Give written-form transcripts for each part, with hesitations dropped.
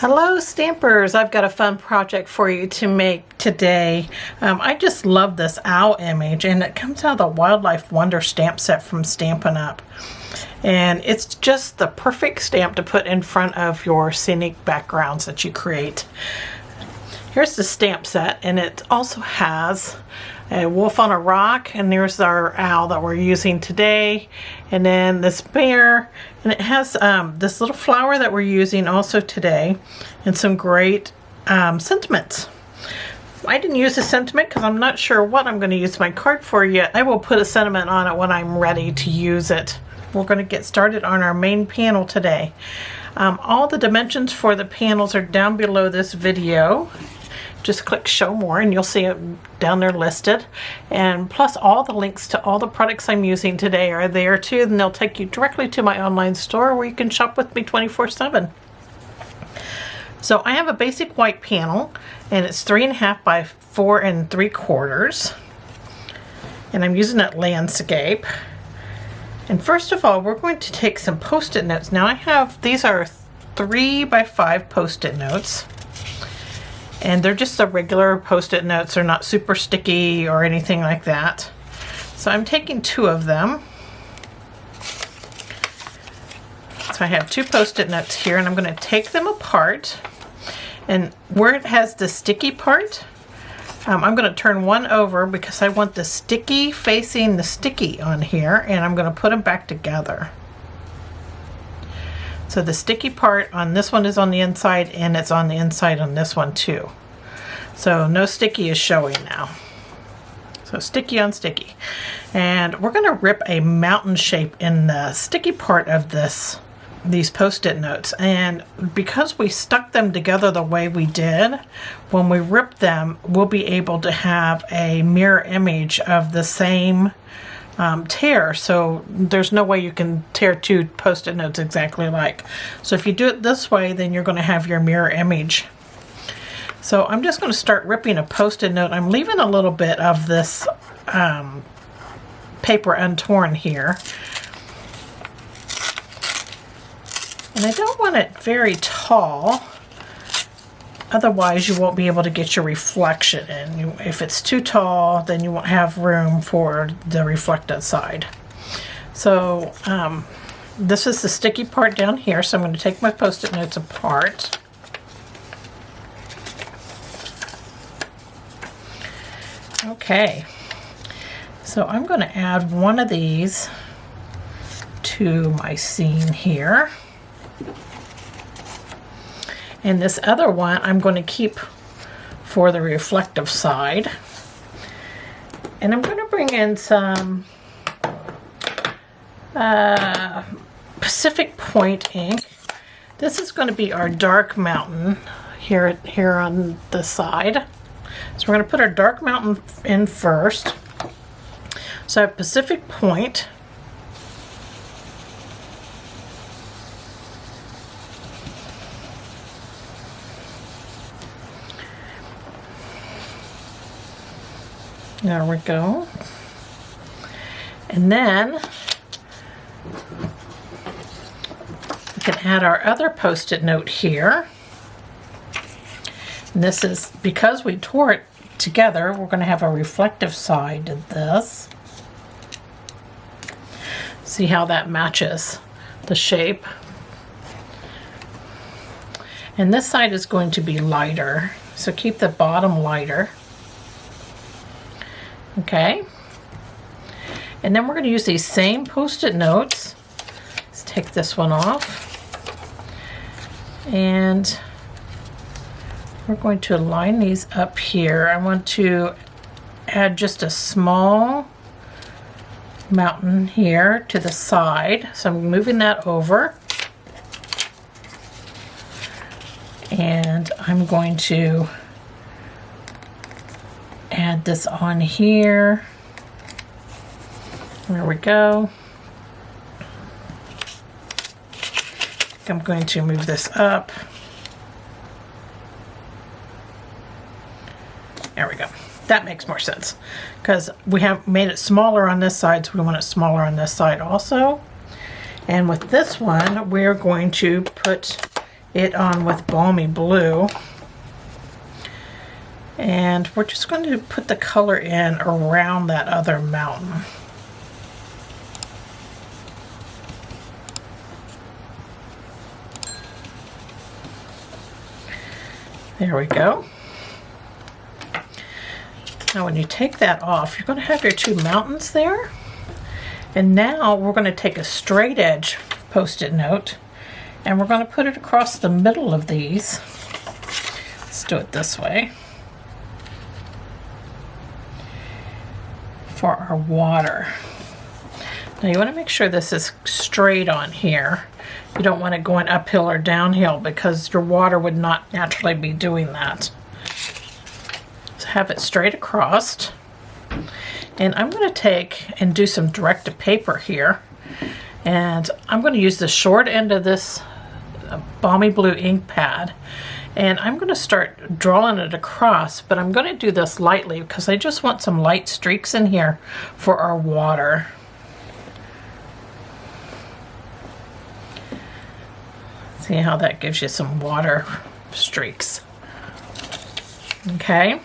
Hello Stampers, I've got a fun project for you to make today. I just love this owl image, and it comes out of the Wildlife Wonder stamp set from Stampin' Up. And it's just the perfect stamp to put in front of your scenic backgrounds that you create. Here's the stamp set, and it also has a wolf on a rock, and there's our owl that we're using today, and then this bear, and it has this little flower that we're using also today, and some great sentiments. I didn't use a sentiment because I'm not sure what I'm going to use my card for yet. I will put a sentiment on it when I'm ready to use it. We're going to get started on our main panel today. All the dimensions for the panels are down below this video. Just click show more and you'll see it down there listed, and plus all the links to all the products I'm using today are there too, and they'll take you directly to my online store where you can shop with me 24/7. So I have a basic white panel, and it's 3.5 by 4 3/4, and I'm using that landscape. And first of all, we're going to take some post-it notes. Now I have, these are 3 by 5 post-it notes. And they're just the regular post-it notes. They're not super sticky or anything like that. So I'm taking 2 of them. So I have 2 post-it notes here, and I'm going to take them apart. And where it has the sticky part, I'm going to turn one over because I want the sticky facing the sticky on here, and I'm going to put them back together. So the sticky part on this one is on the inside, and it's on the inside on this one too. So no sticky is showing now. So sticky on sticky. And we're going to rip a mountain shape in the sticky part of these post-it notes. And because we stuck them together the way we did, when we rip them, we'll be able to have a mirror image of the same tear. So there's no way you can tear 2 post-it notes exactly alike. So if you do it this way, then you're going to have your mirror image. So I'm just going to start ripping a post-it note. I'm leaving a little bit of this paper untorn here. And I don't want it very tall. Otherwise, you won't be able to get your reflection in. If it's too tall, then you won't have room for the reflected side. So this is the sticky part down here. So I'm going to take my post-it notes apart. Okay. So I'm going to add one of these to my scene here. And this other one I'm going to keep for the reflective side. And I'm going to bring in some Pacific Point ink. This is going to be our dark mountain here on the side. So we're going to put our dark mountain in first. So I have Pacific Point. There we go. And then we can add our other post-it note here. And this is, because we tore it together, we're going to have a reflective side to this. See how that matches the shape. And this side is going to be lighter, so keep the bottom lighter. Okay, and then we're going to use these same post-it notes. Let's take this one off, and we're going to line these up here. I want to add just a small mountain here to the side, so I'm moving that over, and I'm going to add this on here. There we go. I'm going to move this up. There we go. That makes more sense because we have made it smaller on this side, so we want it smaller on this side also. And with this one, we're going to put it on with Balmy Blue. And we're just going to put the color in around that other mountain. There we go. Now when you take that off, you're going to have your two mountains there. And now we're going to take a straight edge Post-it note and we're going to put it across the middle of these. Let's do it this way. For our water. Now you want to make sure this is straight on here. You don't want it going uphill or downhill because your water would not naturally be doing that. So have it straight across. And I'm going to take and do some direct-to-paper here. And I'm going to use the short end of this Balmy Blue ink pad. And I'm going to start drawing it across, but I'm going to do this lightly because I just want some light streaks in here for our water. See how that gives you some water streaks. Okay.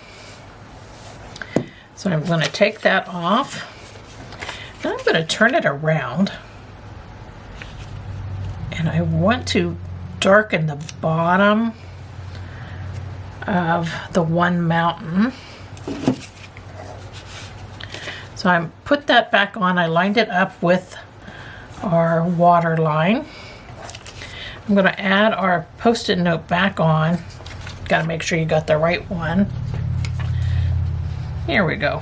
So I'm going to take that off. Now I'm going to turn it around. And I want to darken the bottom of the one mountain. So I put that back on. I lined it up with our water line. I'm going to add our Post-it note back on. Got to make sure you got the right one. Here we go.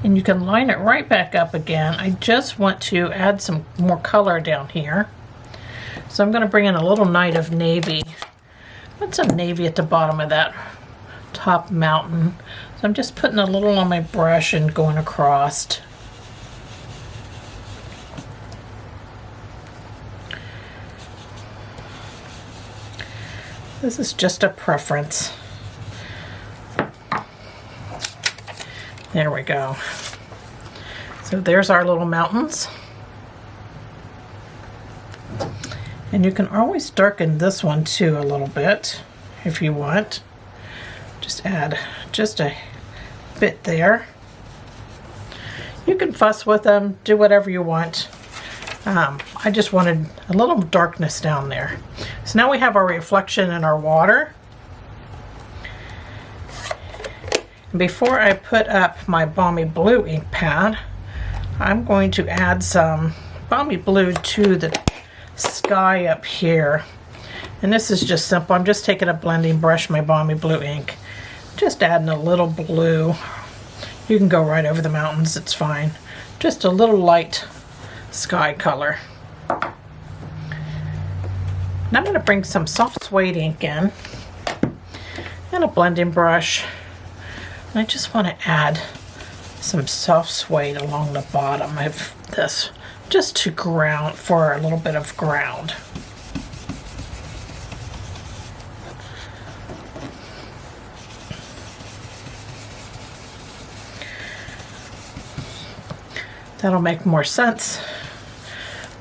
And you can line it right back up again. I just want to add some more color down here. So I'm going to bring in a little night of navy. Put some navy at the bottom of that top mountain. So I'm just putting a little on my brush and going across. This is just a preference. There we go. So there's our little mountains. And you can always darken this one too a little bit if you want. Just add just a bit there. You can fuss with them, do whatever you want. I just wanted a little darkness down there. So now we have our reflection in our water. Before I put up my Balmy Blue ink pad, I'm going to add some Balmy Blue to the sky up here. And this is just simple. I'm just taking a blending brush, my Balmy Blue ink, just adding a little blue. You can go right over the mountains, it's fine. Just a little light sky color. Now I'm going to bring some soft suede ink in and a blending brush. And I just want to add some soft suede along the bottom of this, just to ground, for a little bit of ground. That'll make more sense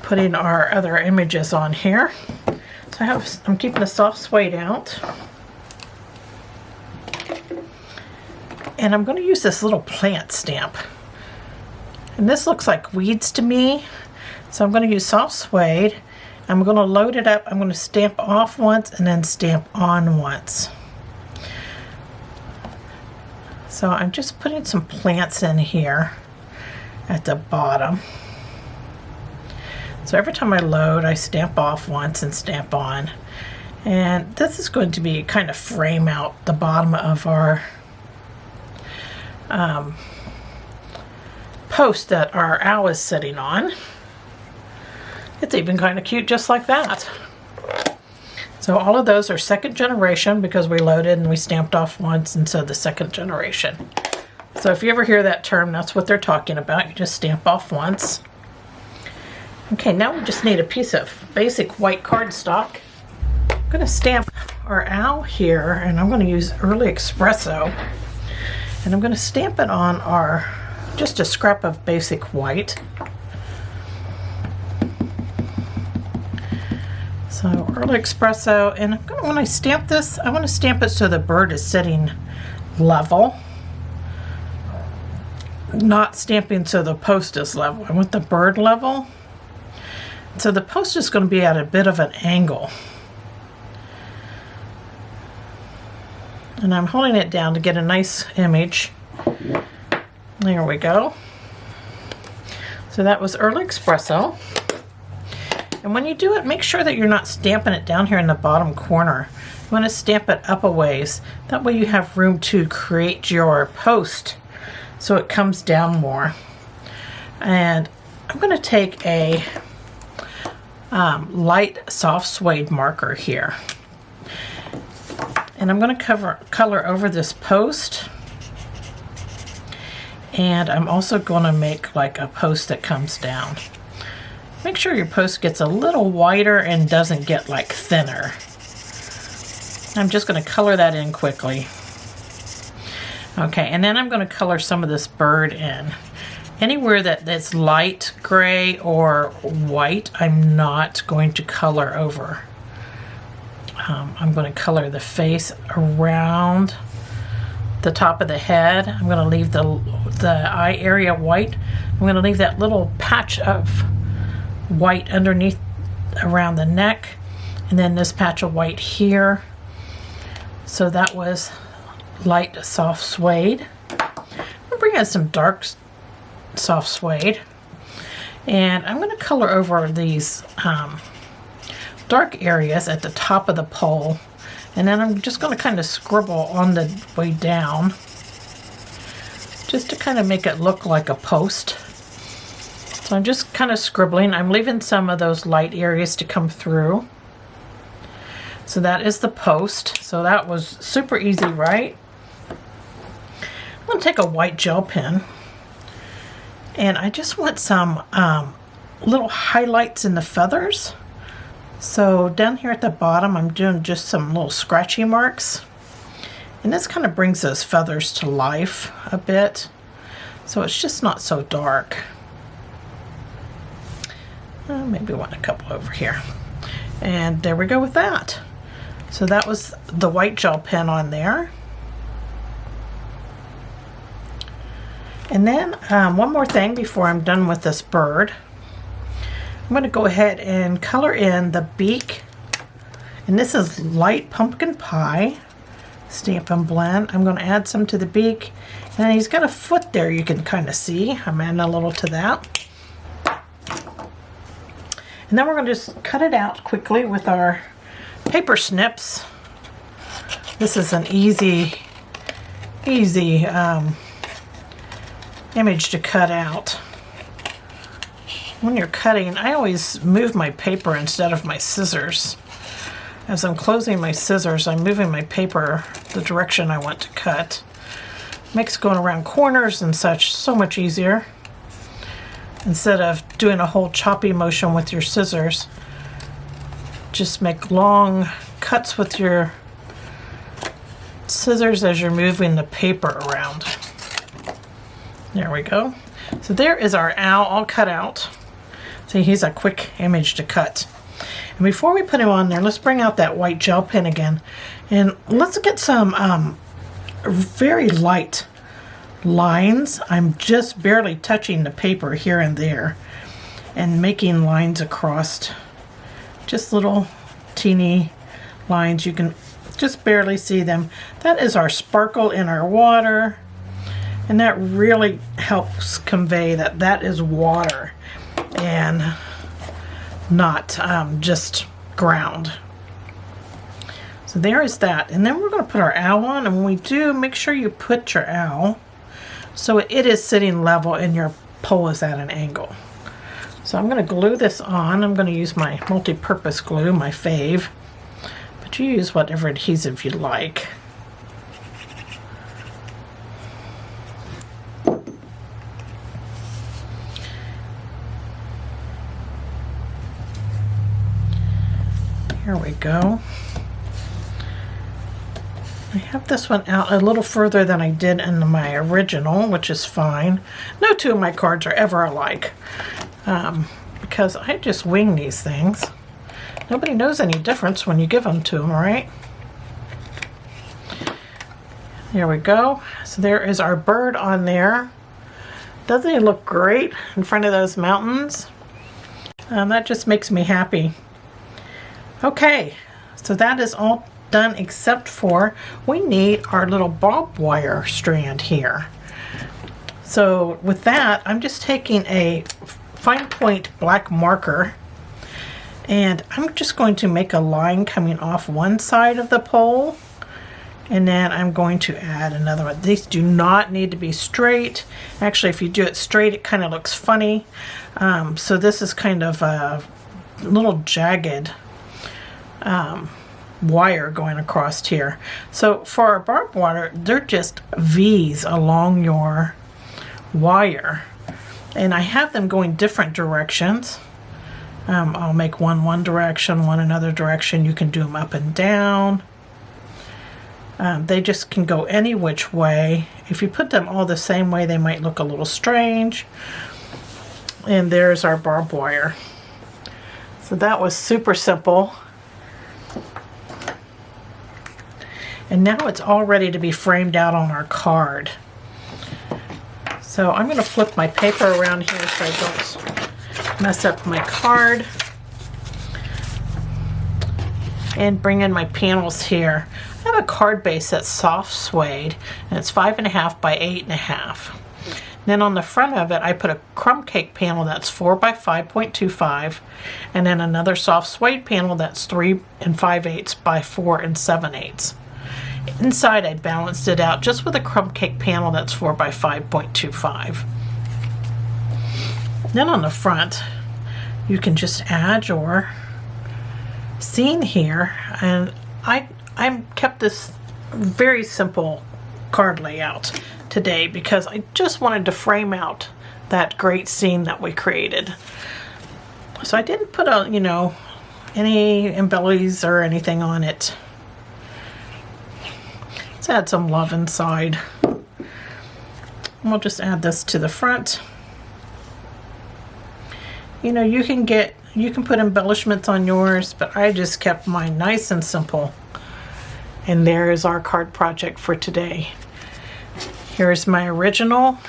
putting our other images on here. So I'm keeping the soft suede out. And I'm going to use this little plant stamp. And this looks like weeds to me. So I'm going to use soft suede. I'm going to load it up. I'm going to stamp off once and then stamp on once. So I'm just putting some plants in here at the bottom. So every time I load, I stamp off once and stamp on. And this is going to be kind of frame out the bottom of our post that our owl is sitting on. It's even kind of cute just like that. So all of those are second generation because we loaded and we stamped off once, and so the second generation. So if you ever hear that term, that's what they're talking about. You just stamp off once. Okay, now we just need a piece of basic white cardstock. I'm going to stamp our owl here, and I'm going to use Early Espresso. And I'm going to stamp it on our, just a scrap of basic white. So early espresso, and when I stamp this, I want to stamp it so the bird is sitting level. Not stamping so the post is level. I want the bird level. So the post is going to be at a bit of an angle. And I'm holding it down to get a nice image. There we go. So that was early espresso. And when you do it, make sure that you're not stamping it down here in the bottom corner. You want to stamp it up a ways. That way you have room to create your post so it comes down more. And I'm going to take a light soft suede marker here. And I'm going to color over this post. And I'm also going to make like a post that comes down. Make sure your post gets a little wider and doesn't get like thinner. I'm just going to color that in quickly. Okay, and then I'm going to color some of this bird in. Anywhere that's light gray or white, I'm not going to color over. I'm going to color the face around the top of the head. I'm going to leave the eye area white. I'm going to leave that little patch of white underneath around the neck, and then this patch of white here. So that was light soft suede. I'm bring in some dark soft suede, and I'm going to color over these dark areas at the top of the pole, and then I'm just going to kind of scribble on the way down just to kind of make it look like a post. So I'm just kind of scribbling. I'm leaving some of those light areas to come through. So that is the post. So that was super easy, right? I'm going to take a white gel pen, and I just want some little highlights in the feathers. So down here at the bottom, I'm doing just some little scratchy marks. And this kind of brings those feathers to life a bit. So it's just not so dark. Maybe want a couple over here. And there we go with that. So that was the white gel pen on there. And then one more thing before I'm done with this bird. I'm going to go ahead and color in the beak. And this is light pumpkin pie Stampin' Blend. I'm going to add some to the beak. And he's got a foot there you can kind of see. I'm adding a little to that. And then we're going to just cut it out quickly with our paper snips. This is an easy image to cut out. When you're cutting, I always move my paper instead of my scissors. As I'm closing my scissors, I'm moving my paper the direction I want to cut. Makes going around corners and such so much easier. Instead of doing a whole choppy motion with your scissors, just make long cuts with your scissors as you're moving the paper around. There we go. So there is our owl all cut out. See, he's a quick image to cut. And before we put him on there, let's bring out that white gel pen again. And let's get some very light lines. I'm just barely touching the paper here and there and making lines across. Just little teeny lines. You can just barely see them. That is our sparkle in our water. And that really helps convey that that is water and not just ground. So there is that. And then we're going to put our owl on. And when we do, make sure you put your owl so it is sitting level and your pole is at an angle. So I'm going to glue this on. I'm going to use my multi-purpose glue, my fave. But you use whatever adhesive you like. Here we go. I have this one out a little further than I did in my original, which is fine. No two of my cards are ever alike because I just wing these things. Nobody knows any difference when you give them to them, right? There we go. So there is our bird on there. Doesn't he look great in front of those mountains? That just makes me happy. Okay, so that is all done except for we need our little barbed wire strand here. So with that, I'm just taking a fine point black marker and I'm just going to make a line coming off one side of the pole, and then I'm going to add another one. These do not need to be straight. Actually, if you do it straight, it kind of looks funny. So this is kind of a little jagged wire going across here. So for our barbed wire, they're just V's along your wire, and I have them going different directions. I'll make one direction, one another direction. You can do them up and down. They just can go any which way. If you put them all the same way, they might look a little strange. And there's our barbed wire. So that was super simple. And now it's all ready to be framed out on our card. So I'm going to flip my paper around here so I don't mess up my card. And bring in my panels here. I have a card base that's soft suede, and it's 5.5 by 8.5. Then on the front of it, I put a Crumb Cake panel that's 4 by 5.25, and then another soft suede panel that's 3 5/8 by 4 7/8. Inside, I balanced it out just with a Crumb Cake panel that's 4 by 5.25. Then on the front, you can just add your scene here, and I kept this very simple card layout today because I just wanted to frame out that great scene that we created. So I didn't put any embellies or anything on it. Let's add some love inside. And we'll just add this to the front. You can put embellishments on yours, but I just kept mine nice and simple. And there is our card project for today. Here's my original.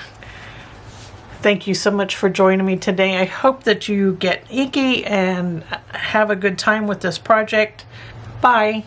Thank you so much for joining me today. I hope that you get inky and have a good time with this project. Bye.